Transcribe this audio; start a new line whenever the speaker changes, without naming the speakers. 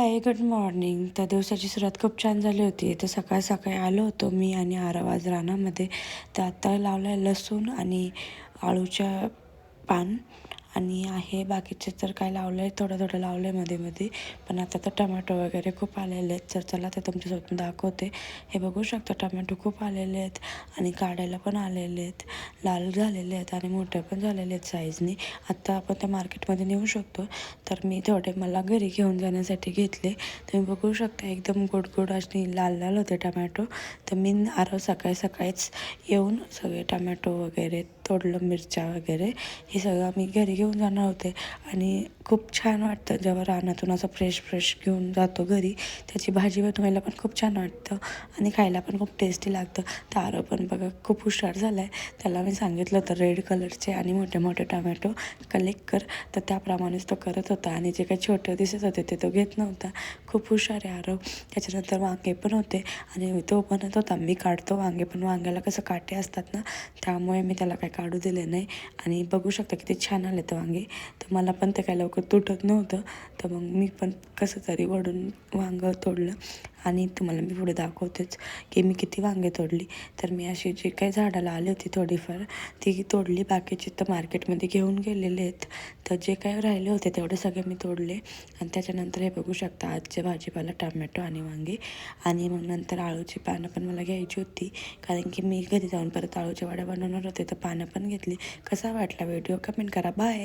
हाय, good morning. त्या दिवसाची सुरुवात खूप छान झाली होती. तर सकाळ सकाळी आलो होतो मी आणि आरव आज रानामध्ये. तर आता लावलं आहे लसूण आणि आळूच्या पान आणि आहे बाकीचे तर काय लावलं आहे, थोडं थोडं लावलं आहे मध्ये मध्ये. पण आता तर टमॅटो वगैरे खूप आलेले आहेत. तर चला ते तुमच्यासोबत दाखवते. हे बघू शकता, टमॅटो खूप आलेले आहेत आणि काढायला पण आलेले आहेत, लाल झालेले आहेत आणि मोठे पण झालेले आहेत साईजनी. आत्ता आपण त्या मार्केटमध्ये नेऊ शकतो. तर मी थोडे मला घरी घेऊन जाण्यासाठी घेतले. तुम्ही बघू शकता एकदम गोड गोड आणि लाल लाल होते टमॅटो. तर मी आरव सकाळी सकाळीच येऊन सगळे टमॅटो वगैरे तोडलं, मिरच्या वगैरे हे सगळं आम्ही घरी घेऊन जाणार होते. आणि खूप छान वाटतं जेव्हा रानातून असं फ्रेश फ्रेश घेऊन जातो घरी. त्याची भाजी बनवायला पण खूप छान वाटतं आणि खायला पण खूप टेस्टी लागतं. तर आरव पण बघा खूप हुशार झाला आहे. त्याला मी सांगितलं होतं रेड कलरचे आणि मोठे मोठे टमॅटो कलेक्ट कर, तर त्याप्रमाणेच तो करत होता. आणि जे काही छोटे दिसत होते ते तो घेत नव्हता. खूप हुशार आहे आरव. त्याच्यानंतर वांगे पण होते आणि तो म्हणत होता मी काढतो वांगे, पण वांग्याला कसं काटे असतात ना, त्यामुळे मी त्याला काही काढू दिले नाही. आणि बघू शकता किती छान आले ते वांगे. तर मला पण ते काय लवकर तुटत नव्हतं. तर मग मी पण कसं तरी वडून वांगं तोडलं आणि तुम्हाला मी पुढे दाखवतेच की मी किती वांगे तोडली. तर मी अशी जी काही झाडाला आली होती थोडीफार ती तोडली, बाकीचे तर मार्केटमध्ये घेऊन गेलेले आहेत. तर जे काही राहिले होते तेवढे सगळे मी तोडले. आणि त्याच्यानंतर हे बघू शकता आजचे भाजीपाला टमॅटो आणि वांगे. आणि मग नंतर आळूची पानं पण मला घ्यायची होती, कारण की मी घरी जाऊन परत आळूच्या वड्या बनवणार होते. तर पानं पण घेतली. कसा वाटला व्हिडिओ कमेंट करा. बाय.